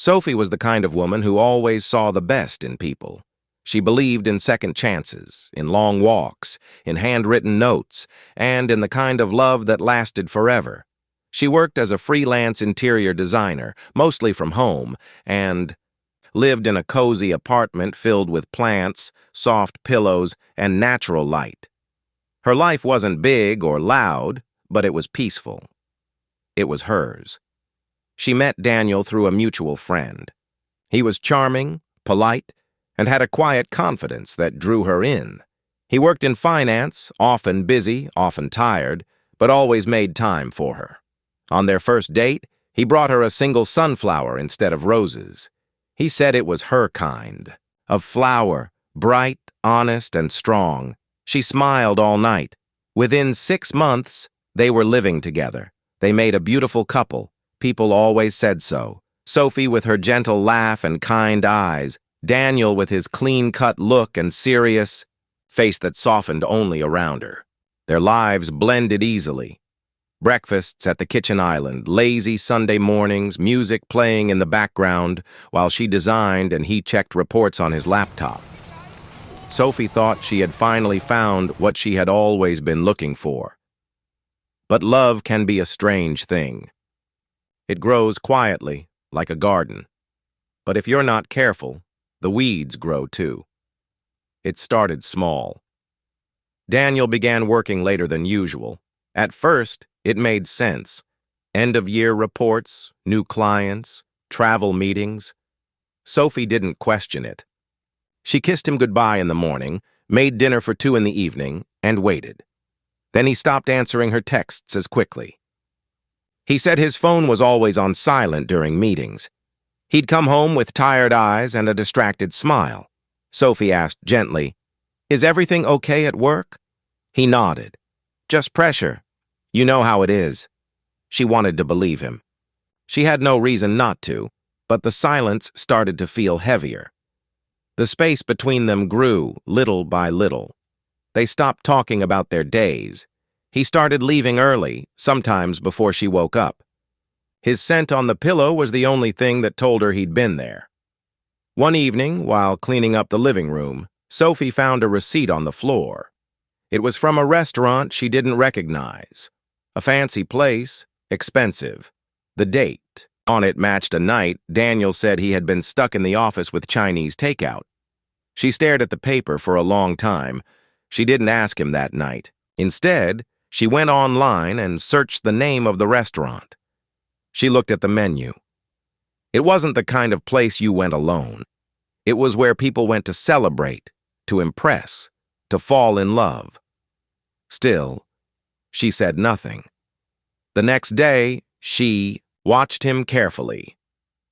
Sophie was the kind of woman who always saw the best in people. She believed in second chances, in long walks, in handwritten notes, and in the kind of love that lasted forever. She worked as a freelance interior designer, mostly from home, and lived in a cozy apartment filled with plants, soft pillows, and natural light. Her life wasn't big or loud, but it was peaceful. It was hers. She met Daniel through a mutual friend. He was charming, polite, and had a quiet confidence that drew her in. He worked in finance, often busy, often tired, but always made time for her. On their first date, he brought her a single sunflower instead of roses. He said it was her kind, of flower, bright, honest, and strong. She smiled all night. Within 6 months, they were living together. They made a beautiful couple. People always said so. Sophie with her gentle laugh and kind eyes, Daniel with his clean-cut look and serious face that softened only around her. Their lives blended easily. Breakfasts at the kitchen island, lazy Sunday mornings, music playing in the background while she designed and he checked reports on his laptop. Sophie thought she had finally found what she had always been looking for. But love can be a strange thing. It grows quietly, like a garden. But if you're not careful, the weeds grow too. It started small. Daniel began working later than usual. At first, it made sense. End-of-year reports, new clients, travel meetings. Sophie didn't question it. She kissed him goodbye in the morning, made dinner for 2 in the evening, and waited. Then he stopped answering her texts as quickly. He said his phone was always on silent during meetings. He'd come home with tired eyes and a distracted smile. Sophie asked gently, "Is everything okay at work?" He nodded. "Just pressure. You know how it is." She wanted to believe him. She had no reason not to, but the silence started to feel heavier. The space between them grew, little by little. They stopped talking about their days. He started leaving early, sometimes before she woke up. His scent on the pillow was the only thing that told her he'd been there. One evening, while cleaning up the living room, Sophie found a receipt on the floor. It was from a restaurant she didn't recognize. A fancy place, expensive. The date on it matched a night Daniel said he had been stuck in the office with Chinese takeout. She stared at the paper for a long time. She didn't ask him that night. Instead, she went online and searched the name of the restaurant. She looked at the menu. It wasn't the kind of place you went alone. It was where people went to celebrate, to impress, to fall in love. Still, she said nothing. The next day, she watched him carefully.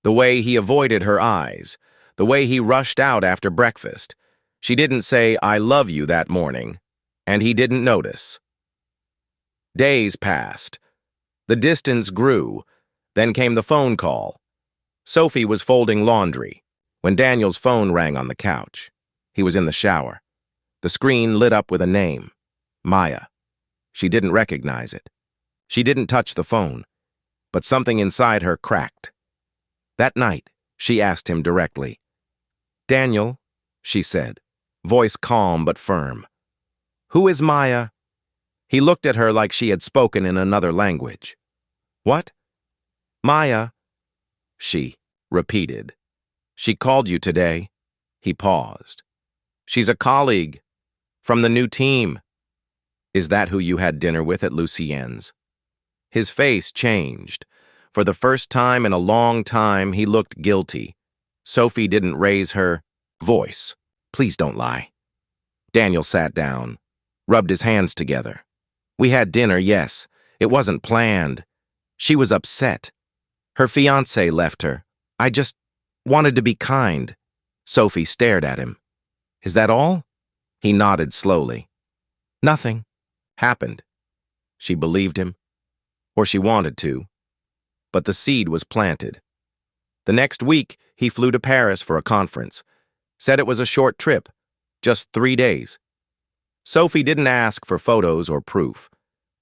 The way he avoided her eyes, the way he rushed out after breakfast. She didn't say, "I love you" that morning, and he didn't notice. Days passed. The distance grew. Then came the phone call. Sophie was folding laundry when Daniel's phone rang on the couch. He was in the shower. The screen lit up with a name, Maya. She didn't recognize it. She didn't touch the phone, but something inside her cracked. That night, she asked him directly. "Daniel," she said, voice calm but firm. "Who is Maya?" He looked at her like she had spoken in another language. "What?" "Maya," she repeated. "She called you today." He paused. "She's a colleague from the new team." "Is that who you had dinner with at Lucien's?" His face changed. For the first time in a long time, he looked guilty. Sophie didn't raise her voice. "Please don't lie." Daniel sat down, rubbed his hands together. "We had dinner, yes. It wasn't planned. She was upset. Her fiancé left her. I just wanted to be kind." Sophie stared at him. "Is that all?" He nodded slowly. "Nothing happened." She believed him, or she wanted to. But the seed was planted. The next week, he flew to Paris for a conference. Said it was a short trip, just 3 days. Sophie didn't ask for photos or proof,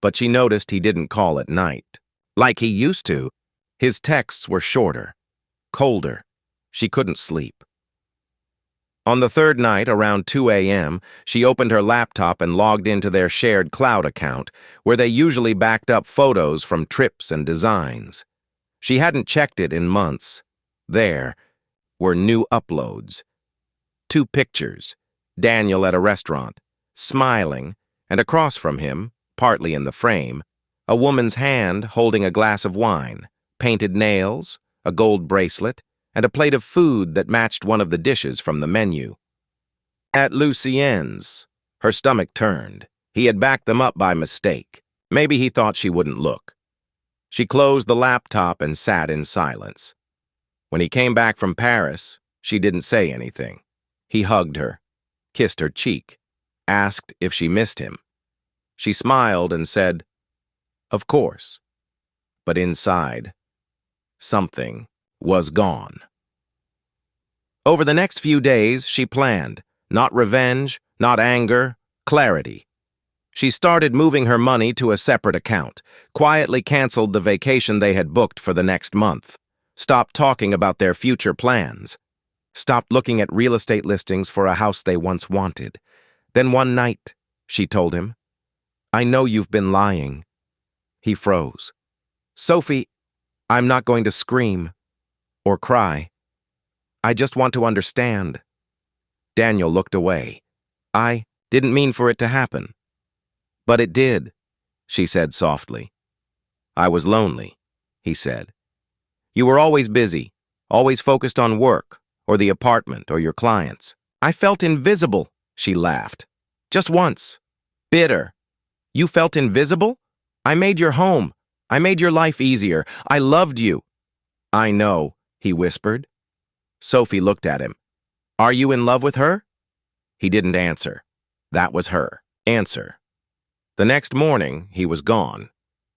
but she noticed he didn't call at night. Like he used to, his texts were shorter. colder. She couldn't sleep. On the third night, around 2 a.m., she opened her laptop and logged into their shared cloud account, where they usually backed up photos from trips and designs. She hadn't checked it in months. There were new uploads. 2 pictures, Daniel at a restaurant, smiling, and across from him, partly in the frame, a woman's hand holding a glass of wine, painted nails, a gold bracelet, and a plate of food that matched one of the dishes from the menu. At Lucien's, her stomach turned. He had backed them up by mistake. Maybe he thought she wouldn't look. She closed the laptop and sat in silence. When he came back from Paris, she didn't say anything. He hugged her, kissed her cheek, asked if she missed him. She smiled and said, "Of course." But inside, something was gone. Over the next few days, she planned. Not revenge, not anger, clarity. She started moving her money to a separate account, quietly canceled the vacation they had booked for the next month, stopped talking about their future plans, stopped looking at real estate listings for a house they once wanted. Then one night, she told him, "I know you've been lying." He froze. "Sophie, I'm not going to scream or cry. I just want to understand." Daniel looked away. "I didn't mean for it to happen." "But it did," she said softly. "I was lonely," he said. "You were always busy, always focused on work, or the apartment, or your clients. I felt invisible," she laughed. "Just once. Bitter. You felt invisible? I made your home. I made your life easier. I loved you." "I know," he whispered. Sophie looked at him. "Are you in love with her?" He didn't answer. That was her answer. The next morning, he was gone.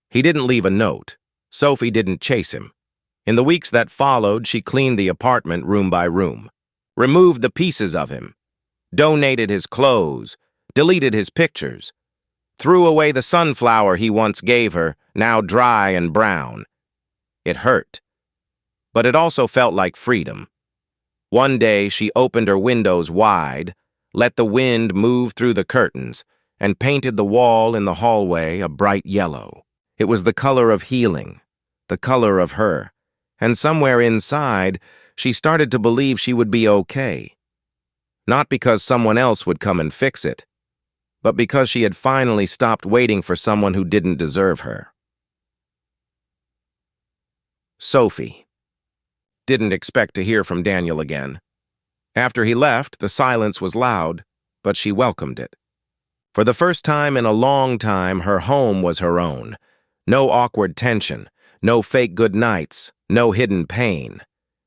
He didn't leave a note. Sophie didn't chase him. In the weeks that followed, she cleaned the apartment room by room, removed the pieces of him, donated his clothes, deleted his pictures, threw away the sunflower he once gave her, now dry and brown. It hurt, but it also felt like freedom. One day, she opened her windows wide, let the wind move through the curtains, and painted the wall in the hallway a bright yellow. It was the color of healing, the color of her, and somewhere inside, she started to believe she would be okay. Not because someone else would come and fix it, but because she had finally stopped waiting for someone who didn't deserve her. Sophie didn't expect to hear from Daniel again. After he left, the silence was loud, but she welcomed it. For the first time in a long time, her home was her own. No awkward tension, no fake good nights, no hidden pain.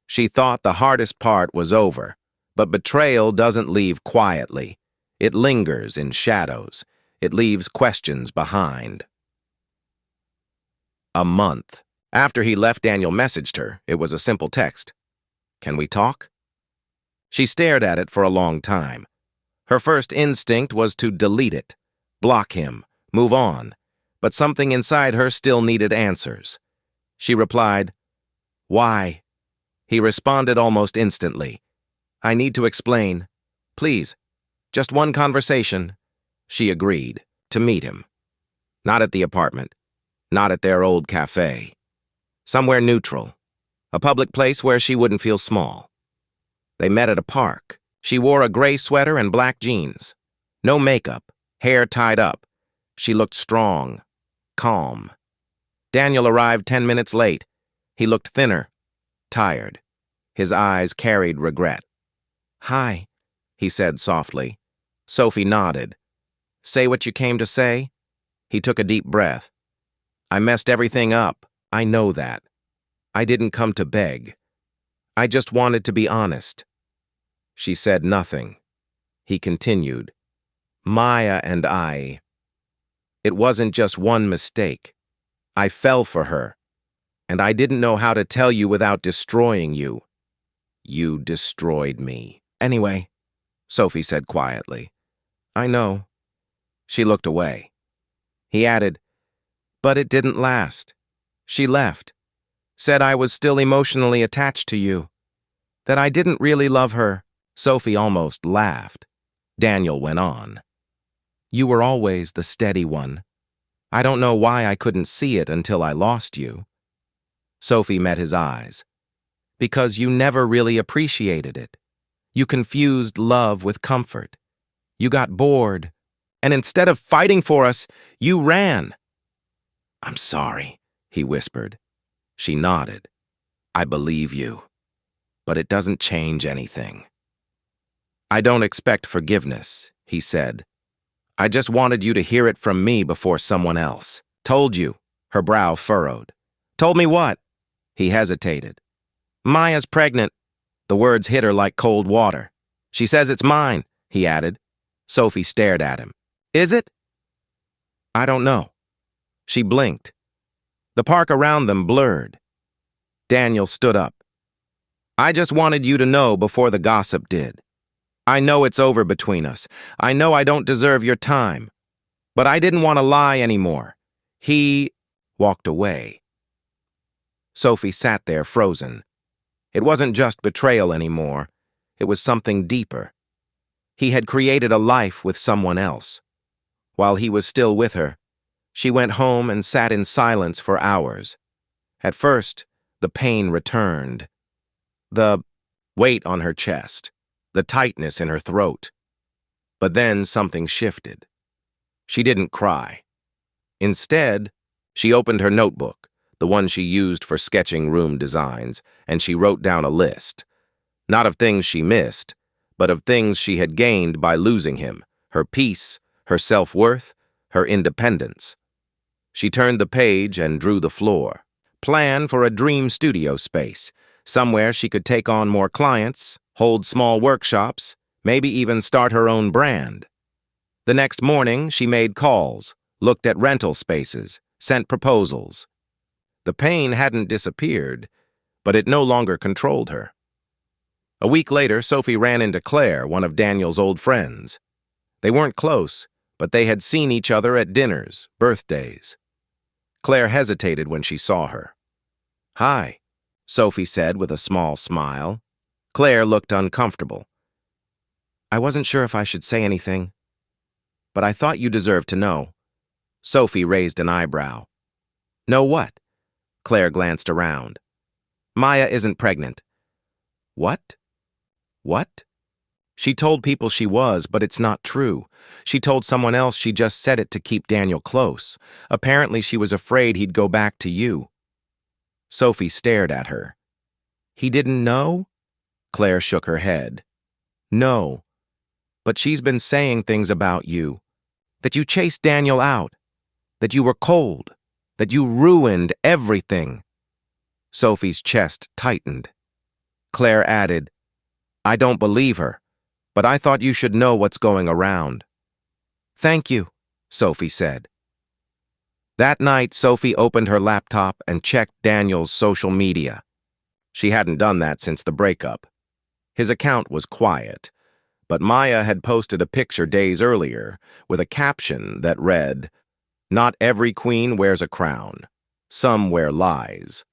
She thought the hardest part was over, but betrayal doesn't leave quietly. It lingers in shadows. It leaves questions behind. A month. After he left, Daniel messaged her. It was a simple text. "Can we talk?" She stared at it for a long time. Her first instinct was to delete it, block him, move on, but something inside her still needed answers. She replied, "Why?" He responded almost instantly. "I need to explain. Please, just one conversation." She agreed to meet him. Not at the apartment, not at their old cafe. Somewhere neutral, a public place where she wouldn't feel small. They met at a park. She wore a gray sweater and black jeans. No makeup, hair tied up. She looked strong, calm. Daniel arrived 10 minutes late. He looked thinner, tired. His eyes carried regret. "Hi," he said softly. Sophie nodded. "Say what you came to say?" He took a deep breath. "I messed everything up. I know that. I didn't come to beg. I just wanted to be honest." She said nothing. He continued. "Maya and I. It wasn't just one mistake. I fell for her, and I didn't know how to tell you without destroying you. You destroyed me. Anyway," Sophie said quietly. "I know." She looked away. He added, "But it didn't last. She left. Said I was still emotionally attached to you. That I didn't really love her. Sophie almost laughed. Daniel went on. You were always the steady one. I don't know why I couldn't see it until I lost you. Sophie met his eyes. Because you never really appreciated it. You confused love with comfort. You got bored. And instead of fighting for us, you ran. I'm sorry, he whispered. She nodded. I believe you. But it doesn't change anything. I don't expect forgiveness, he said. I just wanted you to hear it from me before someone else. Told you, her brow furrowed. Told me what? He hesitated. Maya's pregnant. The words hit her like cold water. She says it's mine, he added. Sophie stared at him. Is it? I don't know. She blinked. The park around them blurred. Daniel stood up. I just wanted you to know before the gossip did. I know it's over between us. I know I don't deserve your time. But I didn't want to lie anymore. He walked away. Sophie sat there frozen. It wasn't just betrayal anymore. It was something deeper. He had created a life with someone else. While he was still with her, she went home and sat in silence for hours. At first, the pain returned. The weight on her chest. The tightness in her throat. But then something shifted. She didn't cry. Instead, she opened her notebook, the one she used for sketching room designs, and she wrote down a list. Not of things she missed, but of things she had gained by losing him, her peace, her self-worth, her independence. She turned the page and drew the floor. Plan for a dream studio space, somewhere she could take on more clients, hold small workshops, maybe even start her own brand. The next morning, she made calls, looked at rental spaces, sent proposals. The pain hadn't disappeared, but it no longer controlled her. A week later, Sophie ran into Claire, one of Daniel's old friends. They weren't close, but they had seen each other at dinners, birthdays. Claire hesitated when she saw her. Hi, Sophie said with a small smile. Claire looked uncomfortable. I wasn't sure if I should say anything, but I thought you deserved to know. Sophie raised an eyebrow. Know what? Claire glanced around. Maya isn't pregnant. What? What? She told people she was, but it's not true. She told someone else she just said it to keep Daniel close. Apparently she was afraid he'd go back to you. Sophie stared at her. He didn't know? Claire shook her head. No, but she's been saying things about you. That you chased Daniel out. That you were cold. That you ruined everything. Sophie's chest tightened. Claire added, I don't believe her, but I thought you should know what's going around. Thank you, Sophie said. That night, Sophie opened her laptop and checked Daniel's social media. She hadn't done that since the breakup. His account was quiet, but Maya had posted a picture days earlier with a caption that read, Not every queen wears a crown. Some wear lies.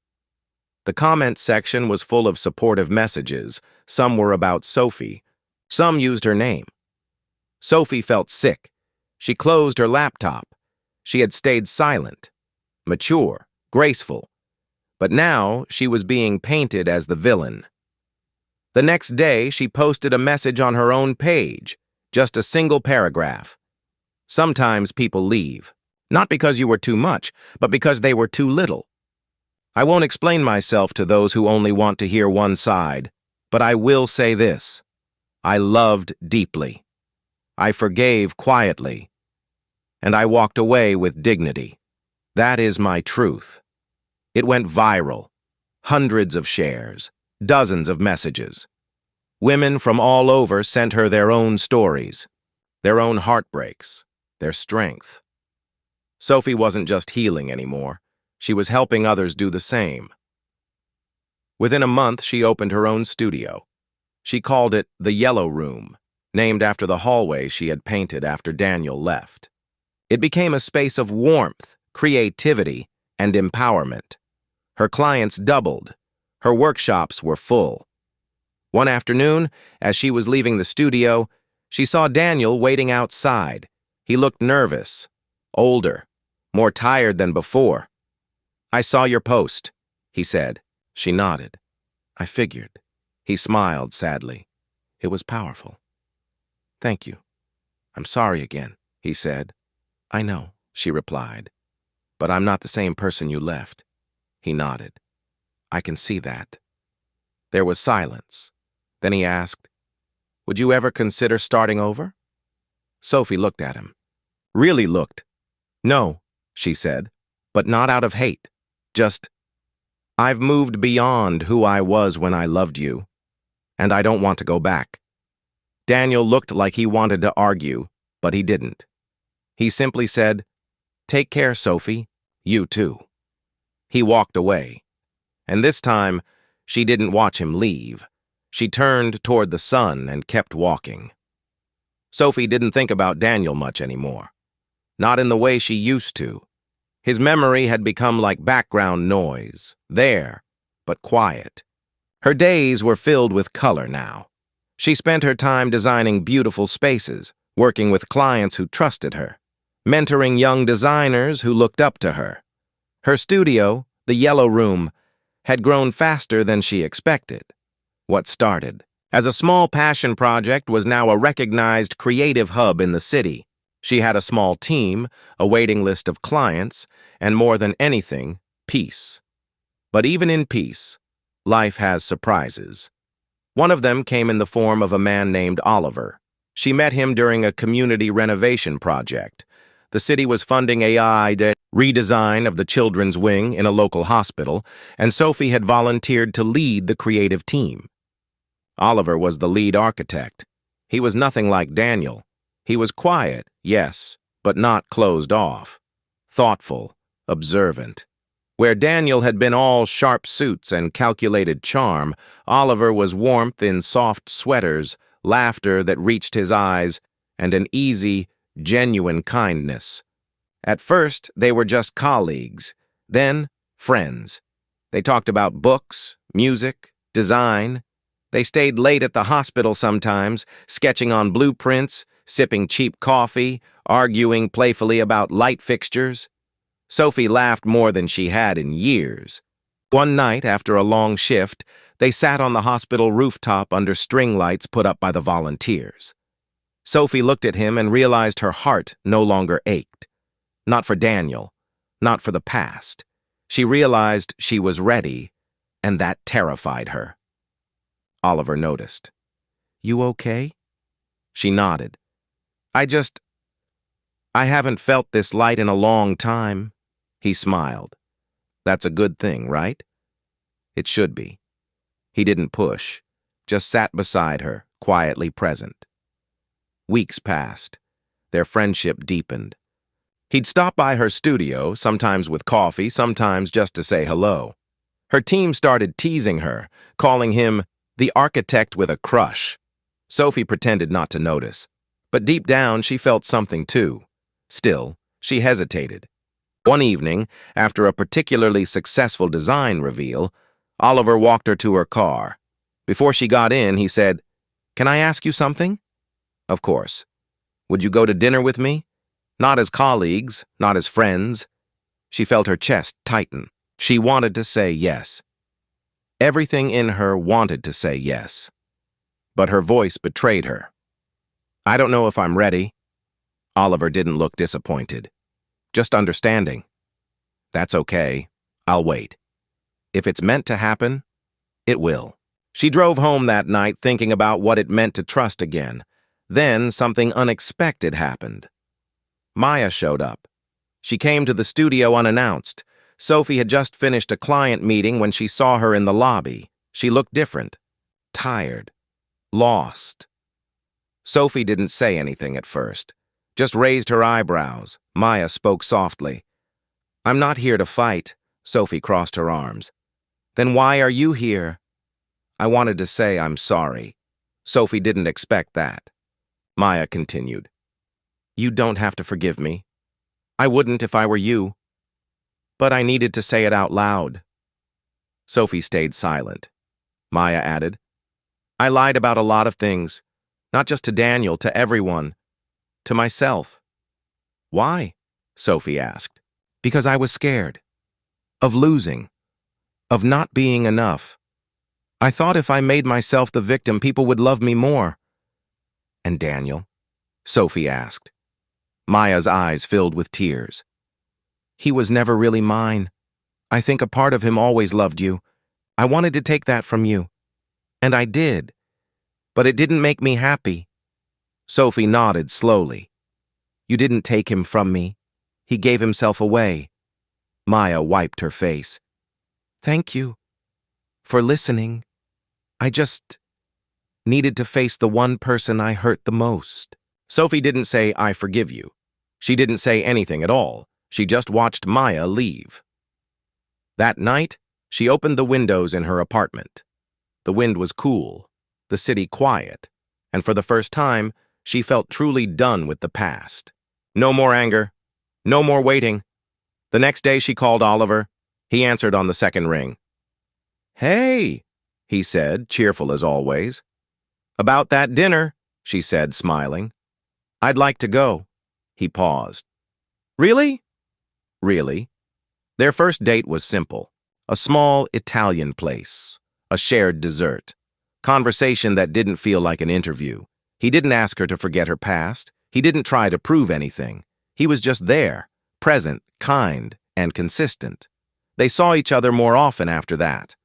The comment section was full of supportive messages. Some were about Sophie. Some used her name. Sophie felt sick. She closed her laptop. She had stayed silent, mature, graceful. But now she was being painted as the villain. The next day, she posted a message on her own page, just a single paragraph. Sometimes people leave, not because you were too much, but because they were too little. I won't explain myself to those who only want to hear one side, but I will say this. I loved deeply. I forgave quietly. And I walked away with dignity. That is my truth. It went viral. Hundreds of shares. Dozens of messages. Women from all over sent her their own stories, their own heartbreaks, their strength. Sophie wasn't just healing anymore. She was helping others do the same. Within a month, she opened her own studio. She called it the Yellow Room, named after the hallway she had painted after Daniel left. It became a space of warmth, creativity, and empowerment. Her clients doubled. Her workshops were full. One afternoon, as she was leaving the studio, she saw Daniel waiting outside. He looked nervous, older, more tired than before. "I saw your post," he said. She nodded. "I figured." He smiled sadly. "It was powerful." "Thank you. I'm sorry again," he said. "I know," she replied. "But I'm not the same person you left." He nodded. "I can see that." There was silence. Then he asked, "Would you ever consider starting over?" Sophie looked at him. Really looked. "No," she said, "but not out of hate. Just, I've moved beyond who I was when I loved you, and I don't want to go back." Daniel looked like he wanted to argue, but he didn't. He simply said, "Take care, Sophie. You too." He walked away. And this time, she didn't watch him leave. She turned toward the sun and kept walking. Sophie didn't think about Daniel much anymore. Not in the way she used to. His memory had become like background noise, there, but quiet. Her days were filled with color now. She spent her time designing beautiful spaces, working with clients who trusted her, mentoring young designers who looked up to her. Her studio, the Yellow Room, had grown faster than she expected. What started as a small passion project was now a recognized creative hub in the city. She had a small team, a waiting list of clients, and more than anything, peace. But even in peace, life has surprises. One of them came in the form of a man named Oliver. She met him during a community renovation project. The city was funding AI redesign of the children's wing in a local hospital, and Sophie had volunteered to lead the creative team. Oliver was the lead architect. He was nothing like Daniel. He was quiet, yes, but not closed off. Thoughtful, observant. Where Daniel had been all sharp suits and calculated charm, Oliver was warmth in soft sweaters, laughter that reached his eyes, and an easy, genuine kindness. At first, they were just colleagues, then friends. They talked about books, music, design. They stayed late at the hospital sometimes, sketching on blueprints, sipping cheap coffee, arguing playfully about light fixtures. Sophie laughed more than she had in years. One night, after a long shift, they sat on the hospital rooftop under string lights put up by the volunteers. Sophie looked at him and realized her heart no longer ached. Not for Daniel, not for the past. She realized she was ready, and that terrified her. Oliver noticed. "You okay?" She nodded. I haven't felt this light in a long time." He smiled. "That's a good thing, right?" It should be. He didn't push, just sat beside her, quietly present. Weeks passed. Their friendship deepened. He'd stop by her studio, sometimes with coffee, sometimes just to say hello. Her team started teasing her, calling him the architect with a crush. Sophie pretended not to notice, but deep down she felt something too. Still, she hesitated. One evening, after a particularly successful design reveal, Oliver walked her to her car. Before she got in, he said, "Can I ask you something?" "Of course." "Would you go to dinner with me? Not as colleagues, not as friends." She felt her chest tighten. She wanted to say yes. Everything in her wanted to say yes. But her voice betrayed her. "I don't know if I'm ready." Oliver didn't look disappointed. Just understanding. "That's okay. I'll wait. If it's meant to happen, it will." She drove home that night thinking about what it meant to trust again. Then something unexpected happened. Maya showed up. She came to the studio unannounced. Sophie had just finished a client meeting when she saw her in the lobby. She looked different. Tired. Lost. Sophie didn't say anything at first. Just raised her eyebrows. Maya spoke softly. "I'm not here to fight." Sophie crossed her arms. "Then why are you here?" "I wanted to say I'm sorry." Sophie didn't expect that. Maya continued. "You don't have to forgive me. I wouldn't if I were you. But I needed to say it out loud." Sophie stayed silent. Maya added, I lied about a lot of things, not just to Daniel, to everyone, to myself. Why? Sophie asked. Because I was scared. Of losing. Of not being enough. I thought if I made myself the victim, people would love me more. And Daniel? Sophie asked. Maya's eyes filled with tears. He was never really mine. I think a part of him always loved you. I wanted to take that from you. And I did. But it didn't make me happy. Sophie nodded slowly. You didn't take him from me. He gave himself away. Maya wiped her face. Thank you for listening. I just needed to face the one person I hurt the most. Sophie didn't say, I forgive you. She didn't say anything at all. She just watched Maya leave. That night, she opened the windows in her apartment. The wind was cool, the city quiet, and for the first time, she felt truly done with the past. No more anger. No more waiting. The next day she called Oliver. He answered on the second ring. Hey, he said, cheerful as always. About that dinner, she said, smiling. I'd like to go. He paused. Really? Really? Their first date was simple. A small Italian place. A shared dessert. Conversation that didn't feel like an interview. He didn't ask her to forget her past. He didn't try to prove anything. He was just there, present, kind, and consistent. They saw each other more often after that.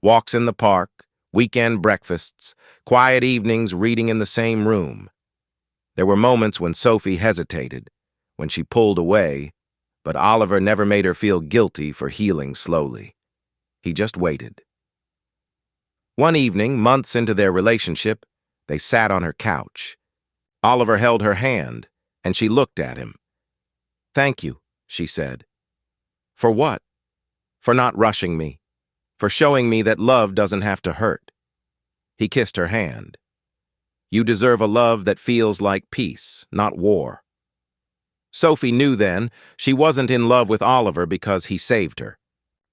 Walks in the park, weekend breakfasts, quiet evenings reading in the same room. There were moments when Sophie hesitated, when she pulled away, but Oliver never made her feel guilty for healing slowly. He just waited. One evening, months into their relationship, they sat on her couch. Oliver held her hand, and she looked at him. Thank you, she said. For what? For not rushing me. For showing me that love doesn't have to hurt. He kissed her hand. You deserve a love that feels like peace, not war. Sophie knew then she wasn't in love with Oliver because he saved her.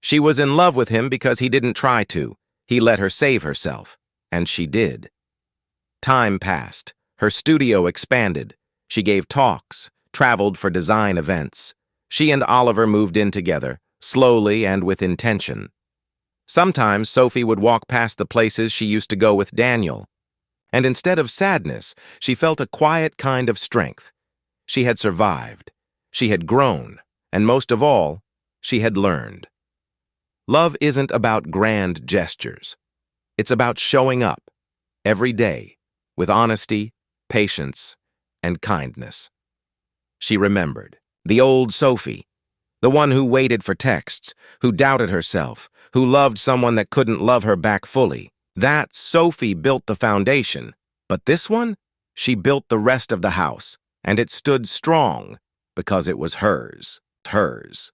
She was in love with him because he didn't try to. He let her save herself, and she did. Time passed. Her studio expanded. She gave talks, traveled for design events. She and Oliver moved in together, slowly and with intention. Sometimes Sophie would walk past the places she used to go with Daniel. And instead of sadness, she felt a quiet kind of strength. She had survived. She had grown. And most of all, she had learned. Love isn't about grand gestures. It's about showing up, every day, with honesty, patience, and kindness. She remembered. The old Sophie. The one who waited for texts, who doubted herself, who loved someone that couldn't love her back fully. That Sophie built the foundation. But this one, she built the rest of the house, and it stood strong because it was hers. Hers.